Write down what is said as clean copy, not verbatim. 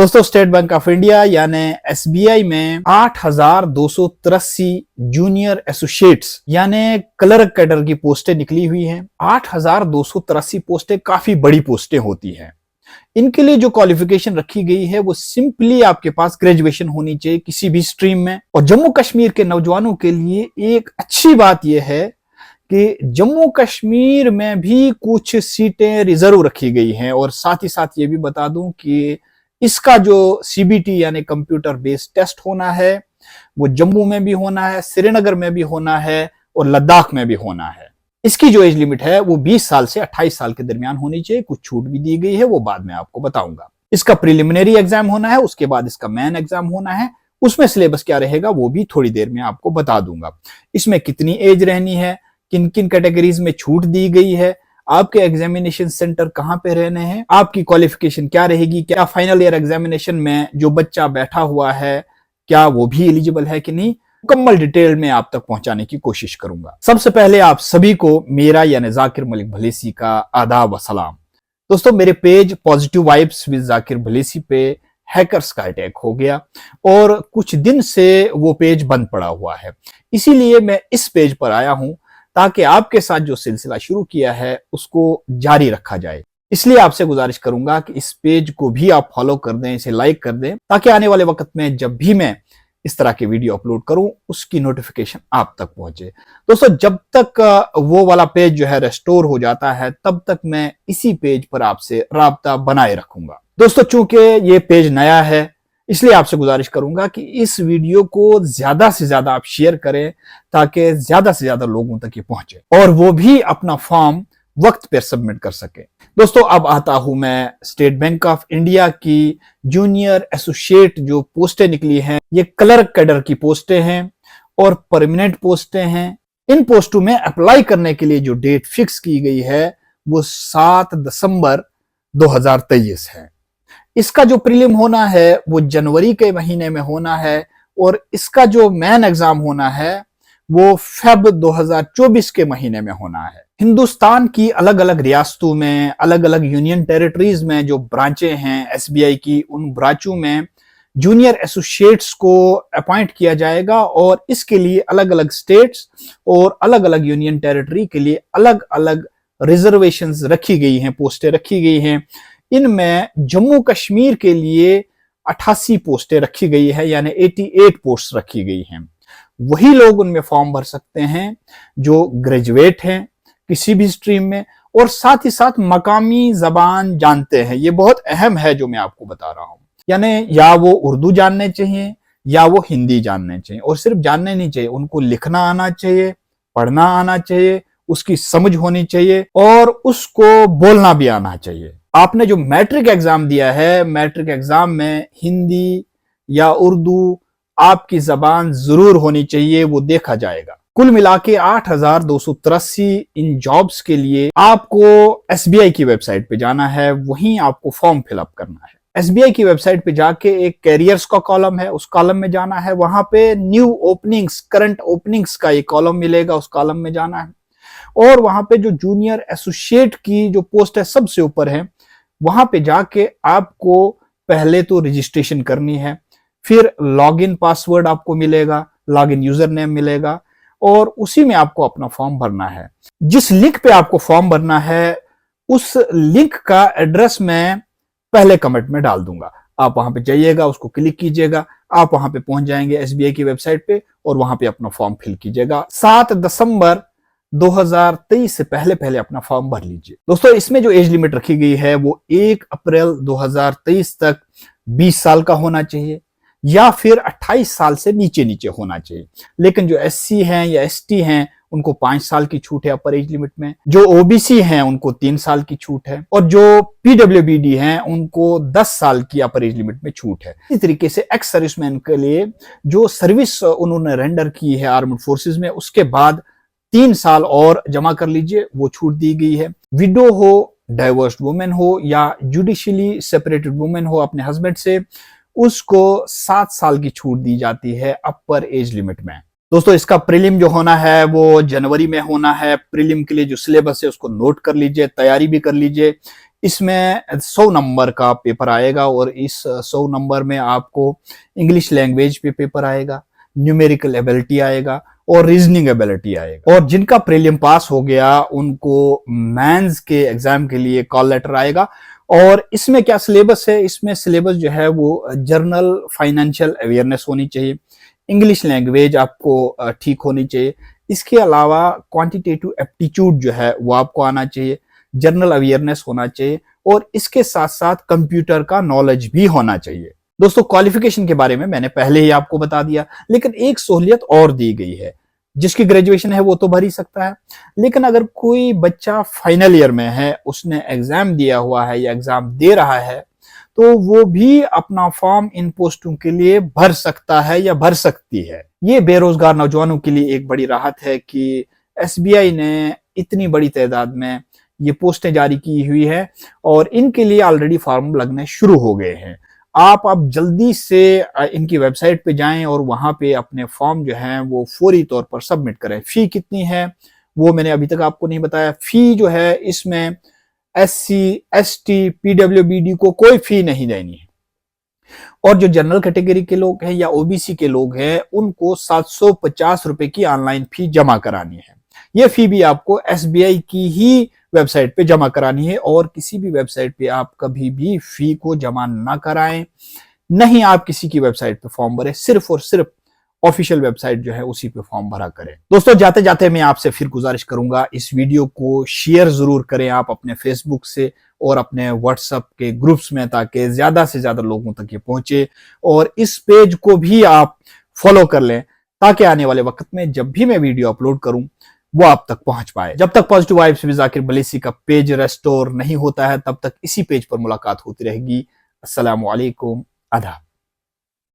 दोस्तों, state bank of India यानी SBI में 8,283 जूनियर एसोसिएट्स यानी क्लर्क कैडर की पोस्टें निकली हुई हैं। 8,283 पोस्टें काफी बड़ी पोस्टें होती हैं। इनके लिए जो क्वालिफिकेशन रखी गई है वो सिंपली आपके पास ग्रेजुएशन होनी चाहिए किसी भी स्ट्रीम में। और जम्मू कश्मीर के नौजवानों के लिए एक अच्छी बात यह है कि जम्मू कश्मीर में भी कुछ सीटें रिजर्व रखी गई हैं। और साथ ही साथ ये भी बता दूं कि इसका जो सीबीटी यानी कंप्यूटर बेस्ड टेस्ट होना है वो जम्मू में भी होना है, श्रीनगर में भी होना है और लद्दाख में भी होना है। इसकी जो एज लिमिट है वो 20 साल से 28 साल के दरमियान होनी चाहिए। कुछ छूट भी दी गई है, वो बाद में आपको बताऊंगा। इसका प्रिलिमिनरी एग्जाम होना है, उसके बाद इसका मेन एग्जाम होना है। उसमें सिलेबस क्या रहेगा वो भी थोड़ी देर में आपको बता दूंगा। इसमें कितनी एज रहनी है, किन किन कैटेगरीज में छूट दी गई है, आपके एग्जामिनेशन सेंटर कहां पे रहने हैं, आपकी क्वालिफिकेशन क्या रहेगी, क्या फाइनल ईयर एग्जामिनेशन में जो बच्चा बैठा हुआ है क्या वो भी एलिजिबल है कि नहीं, मुकम्मल डिटेल में आप तक पहुंचाने की कोशिश करूंगा। सबसे पहले आप सभी को मेरा यानी जाकिर मलिक भलेसी का आदाब व सलाम। दोस्तों, मेरे page positive vibes with Zakir Bhalesi पे हैकर्स का अटैक हो गया और कुछ दिन से वो पेज बंद पड़ा हुआ है। इसीलिए मैं इस पेज पर आया हूं ताकि आपके साथ जो सिलसिला शुरू किया है उसको जारी रखा जाए। इसलिए आपसे गुजारिश करूंगा कि इस पेज को भी आप फॉलो कर दें, इसे लाइक कर दें, ताकि आने वाले वक्त में जब भी मैं इस तरह के वीडियो अपलोड करूं उसकी नोटिफिकेशन आप तक पहुंचे। दोस्तों, जब तक वो वाला पेज जो है रेस्टोर हो जाता है तब तक मैं इसी पेज पर आपसे राब्ता बनाए रखूंगा। दोस्तों, चूंकि ये पेज नया है इसलिए आपसे गुजारिश करूंगा कि इस वीडियो को ज्यादा से ज्यादा आप शेयर करें ताकि ज्यादा से ज्यादा लोगों तक ये पहुंचे और वो भी अपना फॉर्म वक्त पर सबमिट कर सके। दोस्तों, अब आता हूं मैं स्टेट बैंक ऑफ इंडिया की जूनियर एसोसिएट जो पोस्टें निकली हैं। ये क्लर्क कैडर की पोस्टें हैं और परमानेंट पोस्टें हैं। इन पोस्टों में अप्लाई करने के लिए जो डेट फिक्स की गई है वो 7 दिसंबर 2023 है। इसका जो प्रीलिम होना है वो जनवरी के महीने में होना है और इसका जो मेन एग्जाम होना है वो फेब 2024 के महीने में होना है। हिंदुस्तान की अलग अलग रियासतों में, अलग अलग यूनियन टेरिटरीज में जो ब्रांचें हैं एसबीआई की, उन ब्रांचों में जूनियर एसोसिएट्स को अपॉइंट किया जाएगा और इसके लिए अलग अलग स्टेट्स और अलग अलग यूनियन टेरिटरी के लिए अलग अलग रिजर्वेशंस रखी गई हैं, पोस्टें रखी गई हैं। इनमें जम्मू कश्मीर के लिए 88 पोस्टें रखी गई है यानी 88 पोस्ट रखी गई हैं। वही लोग उनमें फॉर्म भर सकते हैं जो ग्रेजुएट हैं किसी भी स्ट्रीम में और साथ ही साथ मकामी जबान जानते हैं। ये बहुत अहम है जो मैं आपको बता रहा हूं, यानी या वो उर्दू जानने चाहिए या वो हिंदी जानने चाहिए। और सिर्फ जानने नहीं चाहिए, उनको लिखना आना चाहिए, पढ़ना आना चाहिए, उसकी समझ होनी चाहिए और उसको बोलना भी आना चाहिए। आपने जो मैट्रिक एग्जाम दिया है, मैट्रिक एग्जाम में हिंदी या उर्दू आपकी जबान जरूर होनी चाहिए, वो देखा जाएगा। कुल मिला के 8,283 इन जॉब्स के लिए आपको एसबीआई की वेबसाइट पे जाना है, वहीं आपको फॉर्म फिलअप करना है। एसबीआई की वेबसाइट पे जाके एक कैरियर्स का कॉलम है, उस कॉलम में जाना है। वहां पे न्यू ओपनिंग्स, करंट ओपनिंग्स का एक कॉलम मिलेगा, उस कॉलम में जाना है और वहां पे जो जूनियर एसोसिएट की जो पोस्ट है सबसे ऊपर है, वहां पे जाके आपको पहले तो रजिस्ट्रेशन करनी है, फिर लॉगिन पासवर्ड आपको मिलेगा, लॉगिन यूजर नेम मिलेगा और उसी में आपको अपना फॉर्म भरना है। जिस लिंक पे आपको फॉर्म भरना है उस लिंक का एड्रेस मैं पहले कमेंट में डाल दूंगा। आप वहां पे जाइएगा, उसको क्लिक कीजिएगा, आप वहां पे पहुंच जाएंगे एसबीआई की वेबसाइट पे और वहां पे अपना फॉर्म फिल कीजिएगा। 7 दिसंबर 2023 से पहले पहले अपना फॉर्म भर लीजिए। दोस्तों, इसमें जो एज लिमिट रखी गई है वो 1 अप्रैल 2023 तक 20 साल का होना चाहिए या फिर 28 साल से नीचे नीचे होना चाहिए। लेकिन जो एससी हैं या एसटी हैं उनको 5 साल की छूट है अपर एज लिमिट में, जो ओबीसी हैं उनको 3 साल की छूट है और जो पीडब्ल्यूबीडी हैं उनको 10 साल की अपर एज लिमिट में छूट है। इसी तरीके से एक्स सर्विसमैन के लिए जो सर्विस उन्होंने रेंडर की है आर्म्ड फोर्सेज में, उसके बाद 3 साल और जमा कर लीजिए, वो छूट दी गई है। विडो हो, डाइवर्स्ड वुमेन हो या जुडिशियली सेपरेटेड वुमेन हो अपने हस्बैंड से, उसको 7 साल की छूट दी जाती है अपर एज लिमिट में। दोस्तों, इसका प्रीलिम जो होना है वो जनवरी में होना है। प्रीलिम के लिए जो सिलेबस है उसको नोट कर लीजिए, तैयारी भी कर लीजिए। इसमें 100 नंबर का पेपर आएगा और इस 100 नंबर में आपको इंग्लिश लैंग्वेज पे पेपर आएगा, न्यूमेरिकल एबिलिटी आएगा और रीजनिंग एबिलिटी आएगा। और जिनका प्रीलिम पास हो गया उनको मेंस के एग्जाम के लिए कॉल लेटर आएगा। और इसमें क्या सिलेबस है, इसमें सिलेबस जो है वो जनरल फाइनेंशियल अवेयरनेस होनी चाहिए, इंग्लिश लैंग्वेज आपको ठीक होनी चाहिए, इसके अलावा क्वांटिटेटिव एप्टीट्यूड जो है वो आपको आना चाहिए, जनरल अवेयरनेस होना चाहिए और इसके साथ साथ कंप्यूटर का नॉलेज भी होना चाहिए। दोस्तों क्वालिफिकेशन के बारे में मैंने पहले ही आपको बता दिया, लेकिन एक सहूलियत और दी गई है, जिसकी ग्रेजुएशन है वो तो भर ही सकता है, लेकिन अगर कोई बच्चा फाइनल ईयर में है, उसने एग्जाम दिया हुआ है या एग्जाम दे रहा है, तो वो भी अपना फॉर्म इन पोस्टों के लिए भर सकता है या भर सकती है। ये बेरोजगार नौजवानों के लिए एक बड़ी राहत है कि एसबीआई ने इतनी बड़ी तादाद में ये पोस्टें जारी की हुई है और इनके लिए ऑलरेडी फॉर्म लगने शुरू हो गए हैं। आप अब जल्दी से इनकी वेबसाइट पे जाएं और वहां पे अपने फॉर्म जो हैं वो फौरी तौर पर सबमिट करें। फी कितनी है वो मैंने अभी तक आपको नहीं बताया। फी जो है इसमें SC, ST, PWBD को कोई फी नहीं देनी है और जो जनरल कैटेगरी के लोग हैं या OBC के लोग हैं उनको 750 रुपए की ऑनलाइन फी जमा करानी है। यह फी भी आपको SBI की ही वेबसाइट पे जमा करानी है और किसी भी वेबसाइट पे आप कभी भी फी को जमा ना कराएं, नहीं आप किसी की वेबसाइट पे फॉर्म भरें, सिर्फ और सिर्फ ऑफिशियल वेबसाइट जो है उसी पे फॉर्म भरा करें। दोस्तों जाते जाते मैं आपसे फिर गुजारिश करूंगा, इस वीडियो को शेयर जरूर करें आप अपने फेसबुक से और अपने व्हाट्सएप के ग्रुप्स में, ताकि ज्यादा से ज्यादा लोगों तक ये पहुंचे और इस पेज को भी आप फॉलो कर लें ताकि आने वाले वक्त में जब भी मैं वीडियो अपलोड करूं वो आप तक पहुंच पाए। जब तक पॉजिटिव वाइब्स विद जाकिर मलेसी का पेज रेस्टोर नहीं होता है तब तक इसी पेज पर मुलाकात होती रहेगी। अस्सलामु अलैकुम, आदाब।